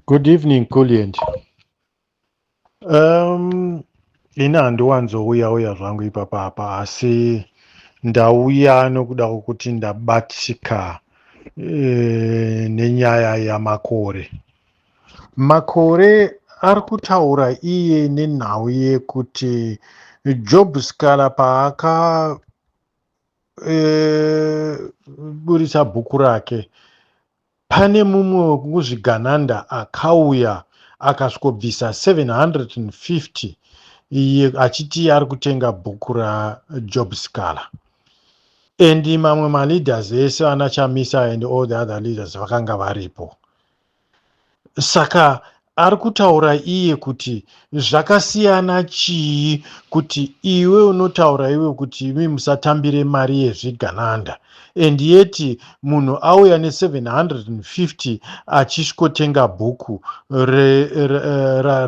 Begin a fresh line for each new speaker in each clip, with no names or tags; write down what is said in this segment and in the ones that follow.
Good evening, Kulient. Ina handiwanzouya zvangu ipapa apa asi ndauya nokuda kwokuti ndabatsika nenyaya yamakore. Makore ari kutaura iye nenhau yekuti Job Scala paaka buritsa bhuku rake, pane mumwe wekuzvigananda akauya akasvokobvisa 750 iye achiti ari kutenga bhuku raJob Scala. And mamwe maleaders ese ana Chamisa and all the other leaders vakanga varipo. Saka ari kutaura iye kuti zvakasiyana chii kuti iwe unotaura iwe kuti imi musatambire mari yezvigananda, and yeti munhu auya ne750 achisvikotenga bhuku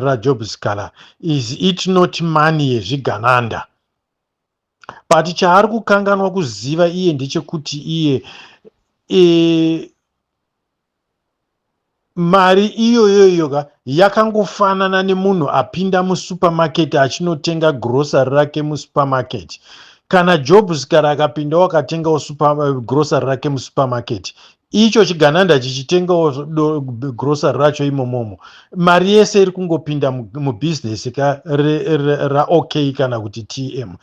raJob Scala. Is it not money yezvigananda? But chaari kukanganwa kuziva iye ndechekuti iye mari iyoyoyoga yakangofanana nemunhu apinda musupermarket achinotenga grocery rake musupermarket. Kana Job Scala akapindawo akatengawo grocery rake musupermarket, icho chigananda chichitengawo grocery racho imomomo, mari yese iri kungopinda mubhizinesi raOK kana kuti TM.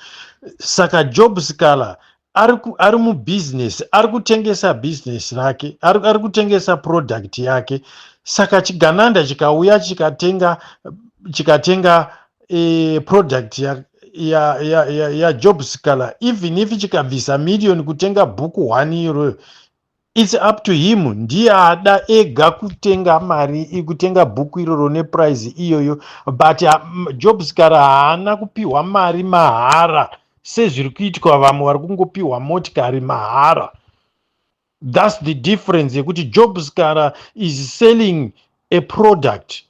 Saka Job Scala ari mubhizinesi, ari kutengesa bhizinesi rake, ari kutengesa product yake. Saka chigananda chikauya chikatenga product yaJob Scala, even if chikabvisa million kutenga bhuku 1 euro, it's up to him. Ndiye ada ega kutenga mari kutenga bhuku iroro neprice iyoyo, but Job Scala haana kupiwa mari mahara sezviri kuitwa vamwe vari kungopiwa motikari mahara. That's the difference yekuti Job Scala is selling a product.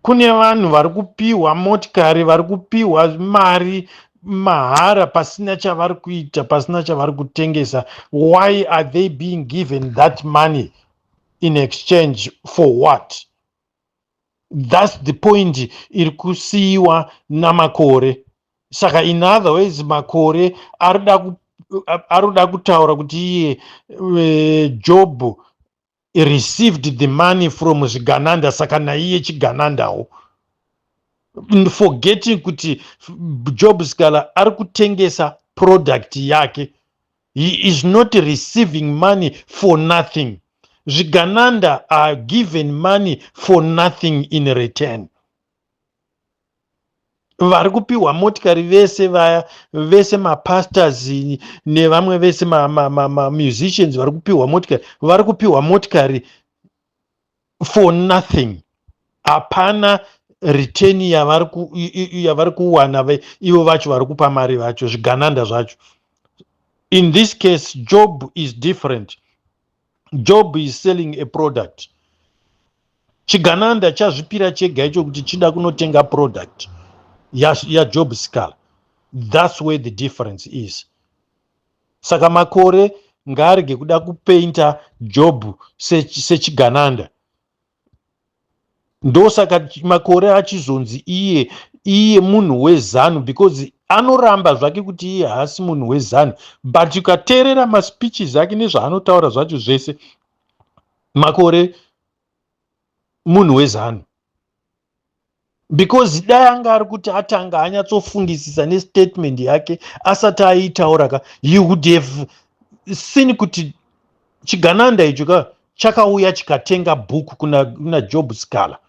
Kune vanhu vari kupiwa motikari, vari kupiwa mari mahara pasina chavari kuita, pasina chavari kutengesa. Why are they being given that money in exchange for what? That's the point iri kusiyiwa namakore. Saka in other ways makore arikuda kutaura kuti iye Job received the money from zvigananda, saka naiye chiganandawo, forgetting kuti Job Scala ari kutengesa product yake. He is not receiving money for nothing. Zvigananda are given money for nothing in return. Vari kupiwa motikari vese vaya, vese mapastors nevamwe vese musicians vari kupiwa motikari for nothing. Hapana return yavari kuwana ivo vacho vari kupa mari vacho, zvigananda zvacho. In this case, Job is different. Job is selling a product. Chigananda chazvipira chega icho kuti chida kunotenga product yaJob Scala. That's where the difference is. Saka makore ngaarege kuda kupainta Job sechigananda. Ndosaka makore achizonzi iye munhu wezanu, because anoramba zvake kuti iye haasi munhu wezanu, but ukateerera maspeeches ake nezvaanotaura zvacho zvese, makore munhu wezanu. Because dai anga ari kuti atanga anyatsofungisisa nestatement yake asati aitaura, he would have seen kuti chigananda icho chakauya chikatenga bhuku kuna Job Scala.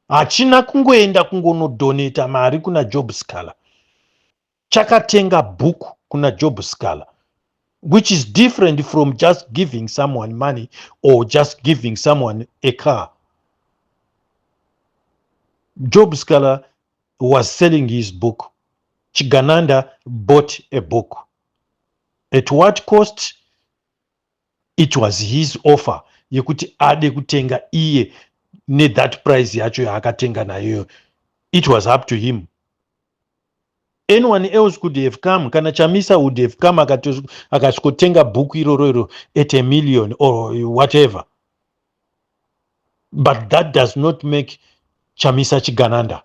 Hachina kungoenda kungonodoneta mari kuna Job Scala. Chakatenga bhuku kuna Job Scala, which is different from just giving someone money or just giving someone a car. Job Scala was selling his book. Chigananda bought a book. At what cost? It was his offer yekuti ade kutenga iye ne that price yacho yaakatenga nayo. It was up to him. Anyone else could have come. Kana Chamisa would have come akasvikotenga bhuku iroro at $1 million or whatever. but that does not make Chamisa Chigananda